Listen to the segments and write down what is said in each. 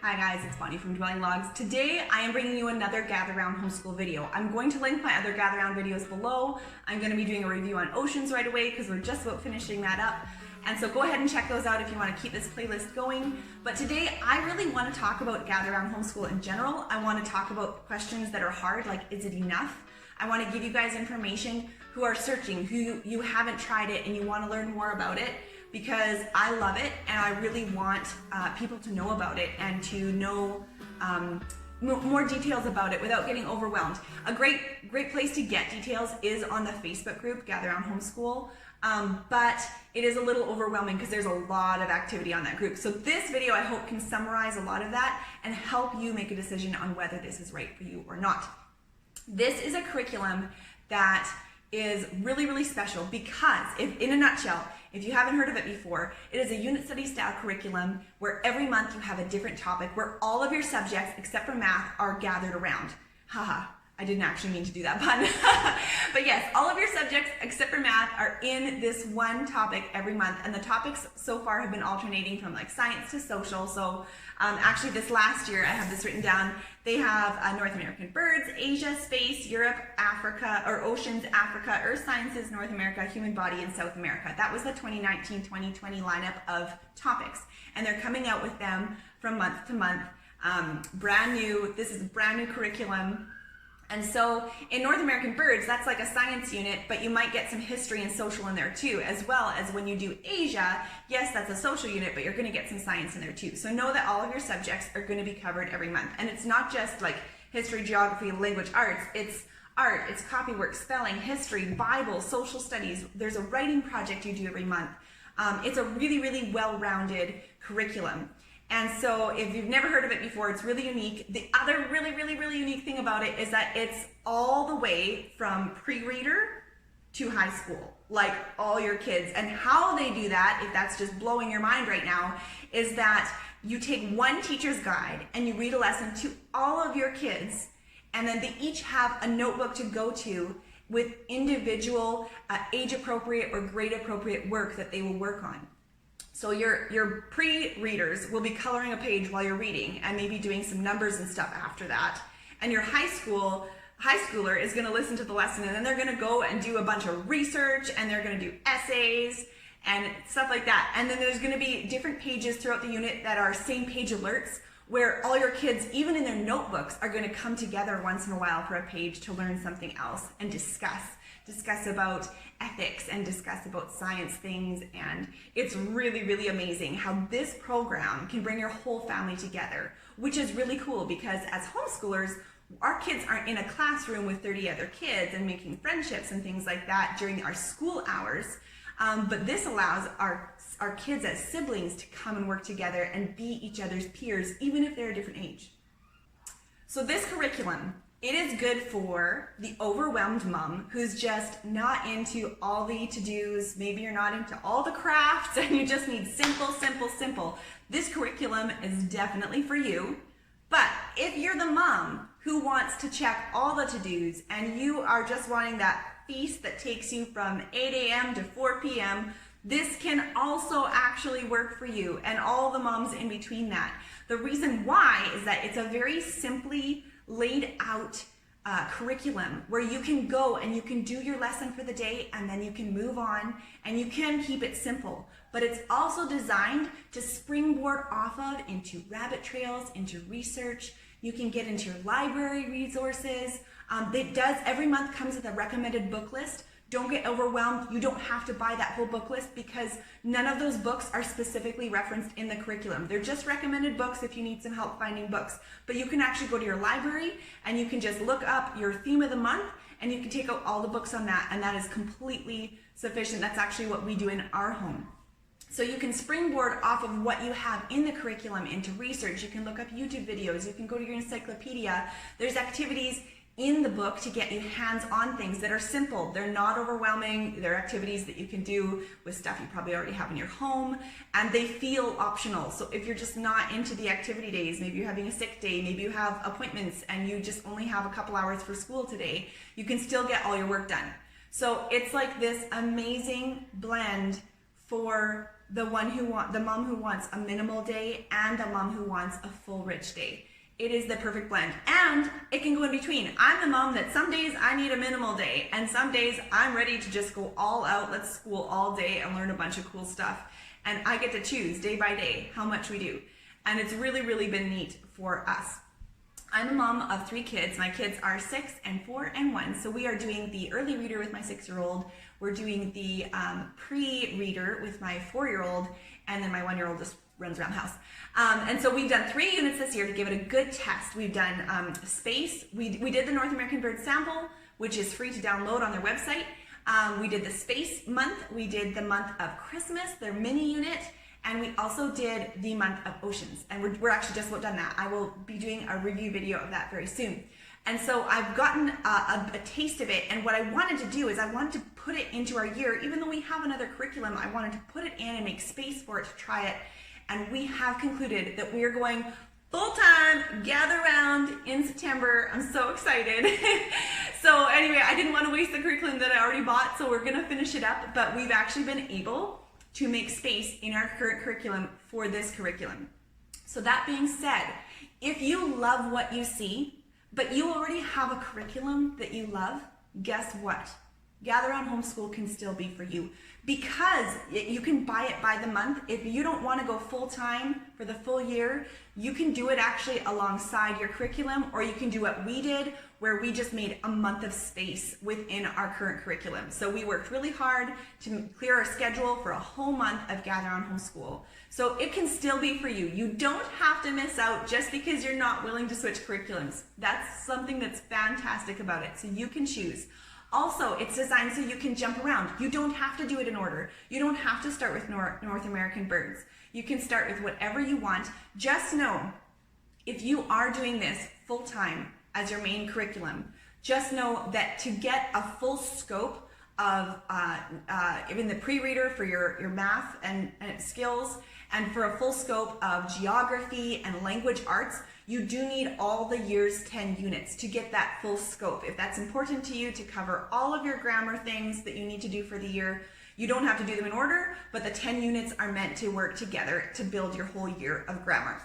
Hi guys, it's Bonnie from Dwelling Logs. Today I am bringing you another Gather Round Homeschool video. I'm going to link my other Gather Round videos below. I'm going to be doing a review on oceans right away because we're just about finishing that up. And so go ahead and check those out if you want to keep this playlist going. But today I really want to talk about Gather Round Homeschool in general. I want to talk about questions that are hard, like is it enough? I want to give you guys information who are searching, who you haven't tried it and you want to learn more about it, because I love it and I really want people to know about it and to know more details about it without getting overwhelmed. A great place to get details is on the Facebook group, Gather Round Homeschool, but it is a little overwhelming because there's a lot of activity on that group. So this video I hope can summarize a lot of that and help you make a decision on whether this is right for you or not. This is a curriculum that is really special because, in a nutshell, if you haven't heard of it before, it is a unit study style curriculum where every month you have a different topic where all of your subjects except for math are gathered around. Haha, I didn't actually mean to do that pun. But yes, all of your subjects except for math are in this one topic every month, and the topics so far have been alternating from like science to social. So actually this last year, I have this written down, they have North American birds, Asia, space, Europe, Africa, or oceans, Africa, earth sciences, North America, human body, and South America. That was the 2019-2020 lineup of topics, and they're coming out with them from month to month. Brand new, this is a brand new curriculum. And so in North American birds, that's like a science unit, but you might get some history and social in there too, as well as when you do Asia, yes, that's a social unit, but you're gonna get some science in there too. So know that all of your subjects are gonna be covered every month. And it's not just like history, geography, language, arts, it's art, it's copywork, spelling, history, Bible, social studies. There's a writing project you do every month. It's a really well-rounded curriculum. And so if you've never heard of it before, it's really unique. The other really unique thing about it is that it's all the way from pre-reader to high school, like all your kids. And how they do that, if that's just blowing your mind right now, is that you take one teacher's guide and you read a lesson to all of your kids, and then they each have a notebook to go to with individual age-appropriate or grade-appropriate work that they will work on. So your pre-readers will be coloring a page while you're reading and maybe doing some numbers and stuff after that. And your high schooler is going to listen to the lesson, and then they're going to go and do a bunch of research, and they're going to do essays and stuff like that. And then there's going to be different pages throughout the unit that are same page alerts, where all your kids, even in their notebooks, are going to come together once in a while for a page to learn something else and discuss about ethics and discuss about science things. And it's really amazing how this program can bring your whole family together, which is really cool because as homeschoolers, our kids aren't in a classroom with 30 other kids and making friendships and things like that during our school hours. But this allows our kids as siblings to come and work together and be each other's peers, even if they're a different age. So this curriculum, it is good for the overwhelmed mom who's just not into all the to-dos. Maybe you're not into all the crafts and you just need simple. This curriculum is definitely for you. But if you're the mom who wants to check all the to-dos and you are just wanting that feast that takes you from 8 a.m. to 4 p.m., this can also actually work for you and all the moms in between that. The reason why is that it's a very simply laid out curriculum where you can go and you can do your lesson for the day and then you can move on and you can keep it simple. But it's also designed to springboard off of into rabbit trails, into research. You can get into your library resources. Every month comes with a recommended book list. Don't get overwhelmed. You don't have to buy that whole book list because none of those books are specifically referenced in the curriculum. They're just recommended books if you need some help finding books. But you can actually go to your library and you can just look up your theme of the month and you can take out all the books on that, and that is completely sufficient. That's actually what we do in our home. So you can springboard off of what you have in the curriculum into research. You can look up YouTube videos. You can go to your encyclopedia. There's activities in the book to get you hands-on things that are simple. They're not overwhelming. They're activities that you can do with stuff you probably already have in your home, and they feel optional. So if you're just not into the activity days, maybe you're having a sick day, maybe you have appointments and you just only have a couple hours for school today, you can still get all your work done. So it's like this amazing blend for the mom who wants a minimal day and the mom who wants a full rich day. It is the perfect blend, and it can go in between. I'm the mom that some days I need a minimal day, and some days I'm ready to just go all out, let's school all day and learn a bunch of cool stuff. And I get to choose day by day how much we do. And it's really, really been neat for us. I'm a mom of 3 kids. My kids are 6 and 4 and 1. So we are doing the early reader with my 6-year-old. We're doing the pre-reader with my 4-year-old, and then my 1-year-old just runs around the house. And so we've done 3 units this year to give it a good test. We've done space. We did the North American Bird Sample, which is free to download on their website. We did the space month. We did the month of Christmas, their mini unit. And we also did the month of oceans. And we're actually just about done that. I will be doing a review video of that very soon. And so I've gotten a taste of it. And what I wanted to do is I wanted to put it into our year. Even though we have another curriculum, I wanted to put it in and make space for it to try it. And we have concluded that we are going full-time Gather Round in September. I'm so excited. So anyway, I didn't want to waste the curriculum that I already bought, so we're gonna finish it up, but we've actually been able to make space in our current curriculum for this curriculum. So that being said, if you love what you see, but you already have a curriculum that you love, guess what? Gather Round Homeschool can still be for you, because you can buy it by the month. If you don't want to go full-time for the full year, you can do it actually alongside your curriculum, or you can do what we did, where we just made a month of space within our current curriculum. So we worked really hard to clear our schedule for a whole month of Gather Round Homeschool. So it can still be for you. You don't have to miss out just because you're not willing to switch curriculums. That's something that's fantastic about it. So you can choose. Also, it's designed so you can jump around. You don't have to do it in order. You don't have to start with North American birds. You can start with whatever you want. Just know, if you are doing this full-time as your main curriculum, just know that to get a full scope of even the pre-reader for your math and skills, and for a full scope of geography and language arts, you do need all the year's 10 units to get that full scope. If that's important to you to cover all of your grammar things that you need to do for the year, you don't have to do them in order, but the 10 units are meant to work together to build your whole year of grammar.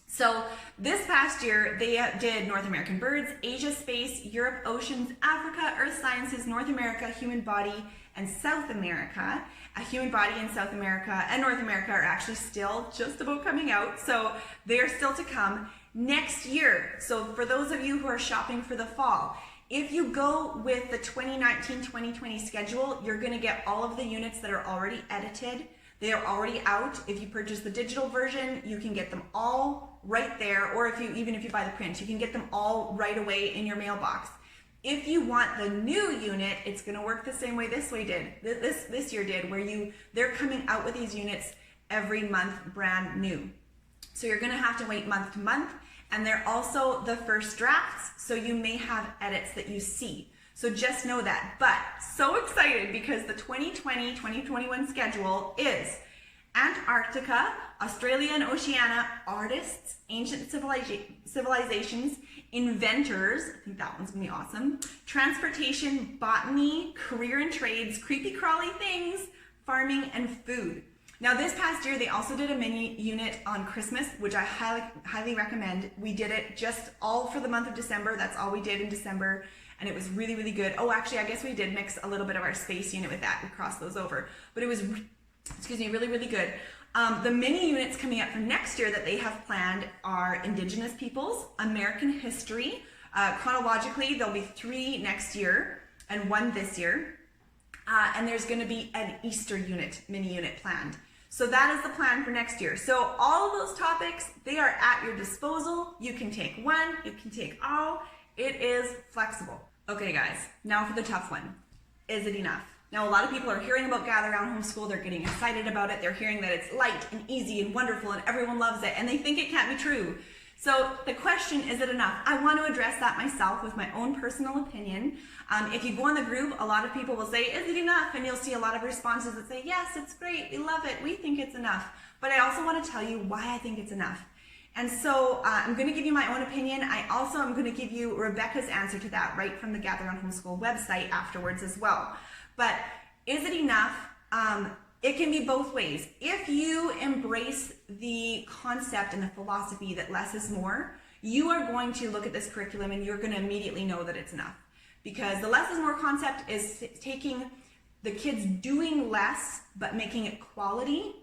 So this past year, they did North American birds, Asia space, Europe oceans, Africa, earth sciences, North America, human body, and South America. Human body in South America and North America are actually still just about coming out, so they are still to come next year. So for those of you who are shopping for the fall, if you go with the 2019-2020 schedule, you're going to get all of the units that are already edited. They are already out. If you purchase the digital version, you can get them all right there, or even if you buy the print, you can get them all right away in your mailbox. If you want the new unit, it's going to work the same way this year did, where they're coming out with these units every month brand new. So you're going to have to wait month to month, and they're also the first drafts, so you may have edits that you see. So just know that. But so excited because the 2020-2021 schedule is Antarctica, Australia and Oceania, artists, ancient civilizations, inventors, I think that one's gonna be awesome, transportation, botany, career and trades, creepy crawly things, farming, and food. Now this past year, they also did a mini unit on Christmas, which I highly recommend. We did it just all for the month of December. That's all we did in December, and it was really, really good. Oh, actually, I guess we did mix a little bit of our space unit with that. We crossed those over, but it was, really, really good. The mini units coming up for next year that they have planned are Indigenous peoples, American history. Chronologically, there'll be 3 next year and 1 this year. And there's going to be an Easter mini unit planned. So that is the plan for next year. So all of those topics, they are at your disposal. You can take one, you can take all. It is flexible. Okay guys, now for the tough one. Is it enough? Now a lot of people are hearing about Gather Round Homeschool, they're getting excited about it, they're hearing that it's light and easy and wonderful and everyone loves it, and they think it can't be true. So the question, is it enough? I want to address that myself with my own personal opinion. If you go in the group, a lot of people will say, is it enough? And you'll see a lot of responses that say, yes, it's great, we love it, we think it's enough. But I also want to tell you why I think it's enough. And so I'm going to give you my own opinion. I also am going to give you Rebecca's answer to that right from the Gather Round Homeschool website afterwards as well. But is it enough? it can be both ways. If you embrace the concept and the philosophy that less is more, you are going to look at this curriculum and you're going to immediately know that it's enough. Because the less is more concept is taking the kids doing less but making it quality,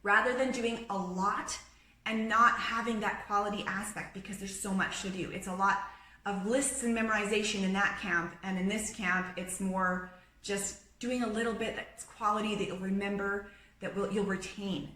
rather than doing a lot and not having that quality aspect, because there's so much to do. It's a lot of lists and memorization in that camp, and in this camp it's more just doing a little bit that's quality that you'll remember, that you'll retain.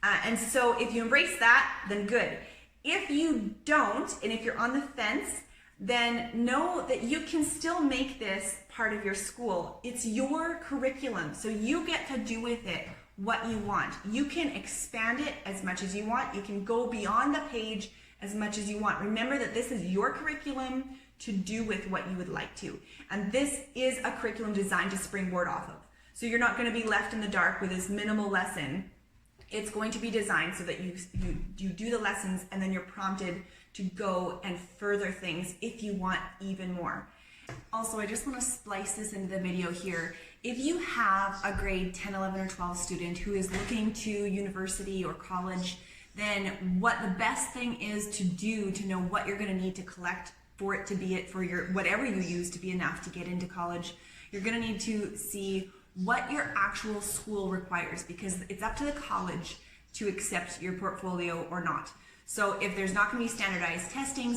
And so if you embrace that, then good. If you don't, and if you're on the fence, then know that you can still make this part of your school. It's your curriculum, so you get to do with it what you want. You can expand it as much as you want. You can go beyond the page as much as you want. Remember that this is your curriculum to do with what you would like to. And this is a curriculum designed to springboard off of. So you're not going to be left in the dark with this minimal lesson. It's going to be designed so that you do the lessons and then you're prompted to go and further things if you want even more. Also, I just want to splice this into the video here. If you have a grade 10, 11, or 12 student who is looking to university or college, then what the best thing is to do to know what you're going to need to collect for it to be it for your whatever you use to be enough to get into college, you're going to need to see what your actual school requires, because it's up to the college to accept your portfolio or not. So if there's not going to be standardized testing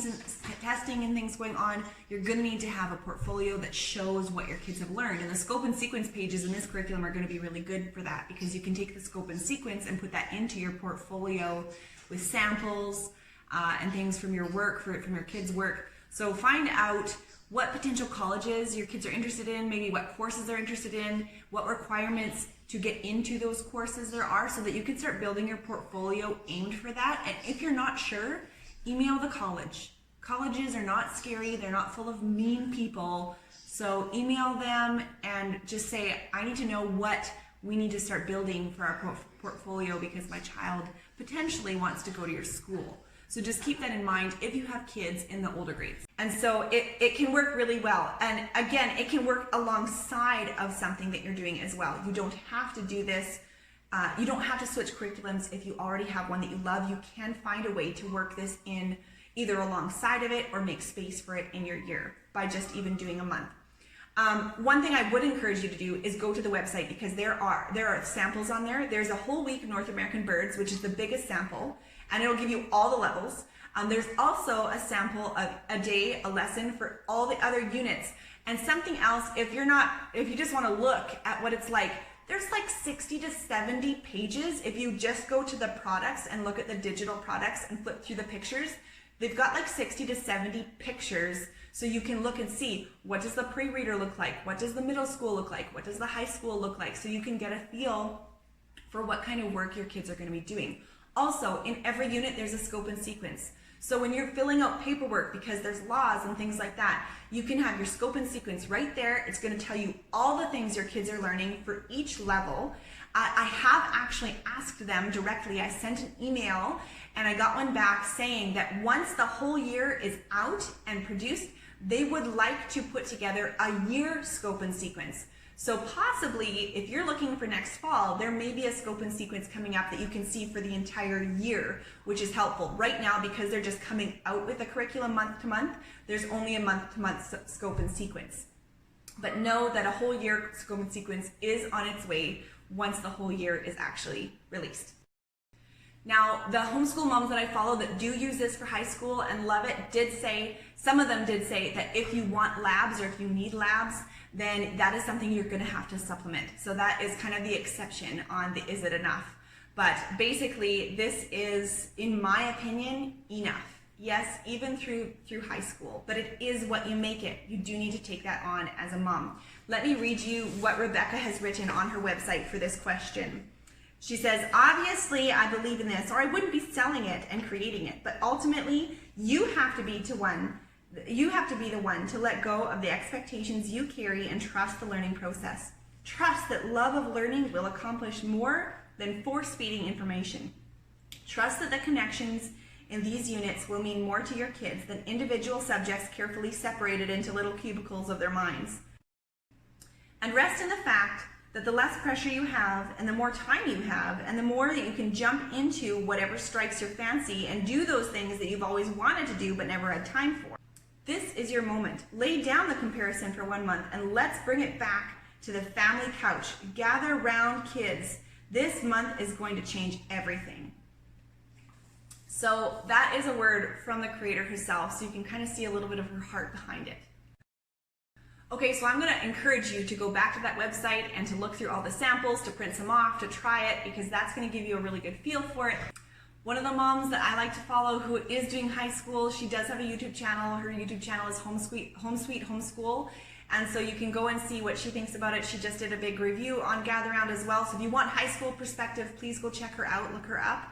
and things going on, you're going to need to have a portfolio that shows what your kids have learned. And the scope and sequence pages in this curriculum are going to be really good for that, because you can take the scope and sequence and put that into your portfolio with samples and things from your work, from your kids' work. So find out what potential colleges your kids are interested in, maybe what courses they're interested in, what requirements to get into those courses there are, so that you can start building your portfolio aimed for that. And if you're not sure, email the college. Colleges are not scary, they're not full of mean people. So email them and just say, I need to know what we need to start building for our portfolio because my child potentially wants to go to your school. So just keep that in mind if you have kids in the older grades. And so it can work really well. And again, it can work alongside of something that you're doing as well. You don't have to do this. You don't have to switch curriculums if you already have one that you love. You can find a way to work this in either alongside of it or make space for it in your year by just even doing a month. One thing I would encourage you to do is go to the website, because there are samples on there. There's a whole week of North American birds, which is the biggest sample, and it'll give you all the levels. There's also a sample of a day, a lesson for all the other units. And something else, if you just want to look at what it's like, there's like 60 to 70 pages. If you just go to the products and look at the digital products and flip through the pictures, they've got like 60 to 70 pictures. So you can look and see, what does the pre-reader look like? What does the middle school look like? What does the high school look like? So you can get a feel for what kind of work your kids are going to be doing. Also, in every unit, there's a scope and sequence. So when you're filling out paperwork, because there's laws and things like that, you can have your scope and sequence right there. It's going to tell you all the things your kids are learning for each level. I have actually asked them directly. I sent an email and I got one back saying that once the whole year is out and produced, they would like to put together a year scope and sequence. So possibly, if you're looking for next fall, there may be a scope and sequence coming up that you can see for the entire year, which is helpful. Right now, because they're just coming out with a curriculum month to month, there's only a month to month scope and sequence. But know that a whole year scope and sequence is on its way once the whole year is actually released. Now, the homeschool moms that I follow that do use this for high school and love it some of them did say that if you want labs or if you need labs, then that is something you're going to have to supplement. So that is kind of the exception on the is it enough. But basically, this is, in my opinion, enough. Yes, even through high school, but it is what you make it. You do need to take that on as a mom. Let me read you what Rebecca has written on her website for this question. She says, obviously I believe in this, or I wouldn't be selling it and creating it, but ultimately you have to be the one to let go of the expectations you carry and trust the learning process. Trust that love of learning will accomplish more than force-feeding information. Trust that the connections in these units will mean more to your kids than individual subjects carefully separated into little cubicles of their minds. And rest in the fact that the less pressure you have and the more time you have and the more that you can jump into whatever strikes your fancy and do those things that you've always wanted to do but never had time for. This is your moment. Lay down the comparison for 1 month and let's bring it back to the family couch. Gather round, kids. This month is going to change everything. So that is a word from the creator herself, so you can kind of see a little bit of her heart behind it. Okay, so I'm going to encourage you to go back to that website and to look through all the samples, to print some off, to try it, because that's going to give you a really good feel for it. One of the moms that I like to follow who is doing high school, she does have a YouTube channel. Her YouTube channel is Home Sweet Homeschool. And so you can go and see what she thinks about it. She just did a big review on Gather Round as well. So if you want high school perspective, please go check her out, look her up.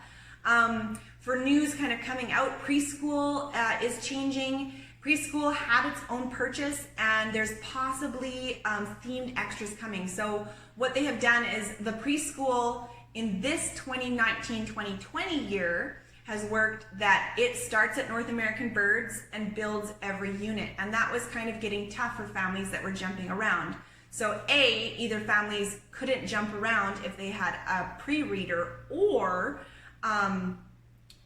For news kind of coming out, preschool is changing. Preschool had its own purchase and there's possibly themed extras coming. So what they have done is the preschool in this 2019-2020 year has worked that it starts at North American Birds and builds every unit. And that was kind of getting tough for families that were jumping around. So either families couldn't jump around if they had a pre-reader, or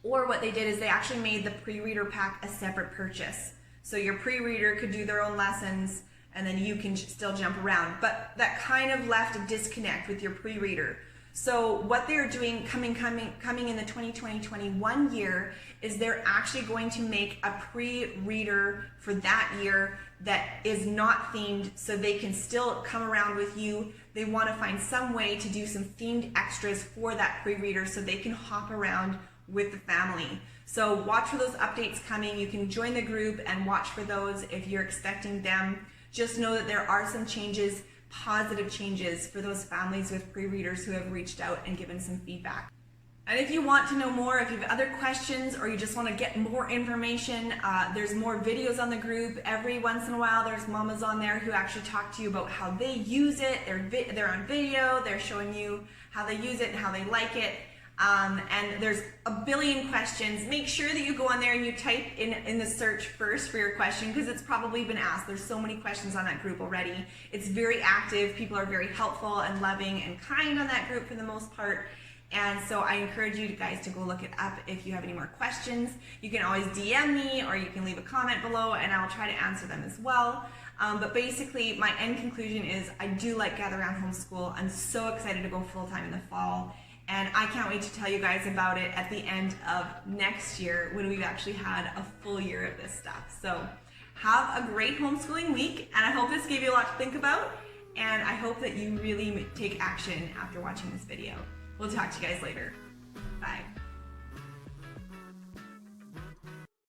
what they did is they actually made the pre-reader pack a separate purchase. So your pre-reader could do their own lessons and then you can still jump around. But that kind of left a disconnect with your pre-reader. So what they're doing coming in the 2020-21 year is they're actually going to make a pre-reader for that year that is not themed, so they can still come around with you. They want to find some way to do some themed extras for that pre-reader so they can hop around with the family. So watch for those updates coming. You can join the group and watch for those if you're expecting them. Just know that there are some changes, positive changes for those families with pre-readers who have reached out and given some feedback. And if you want to know more, if you have other questions or you just want to get more information, there's more videos on the group. Every once in a while there's mamas on there who actually talk to you about how they use it. They're on video, they're showing you how they use it and how they like it. And there's a billion questions. Make sure that you go on there and you type in the search first for your question, because it's probably been asked. There's so many questions on that group already. It's very active. People are very helpful and loving and kind on that group for the most part. And so I encourage you guys to go look it up. If you have any more questions, you can always DM me or you can leave a comment below and I'll try to answer them as well. But basically my end conclusion is I do like Gather Round Homeschool. I'm so excited to go full-time in the fall. And I can't wait to tell you guys about it at the end of next year when we've actually had a full year of this stuff. So have a great homeschooling week, and I hope this gave you a lot to think about, and I hope that you really take action after watching this video. We'll talk to you guys later. Bye.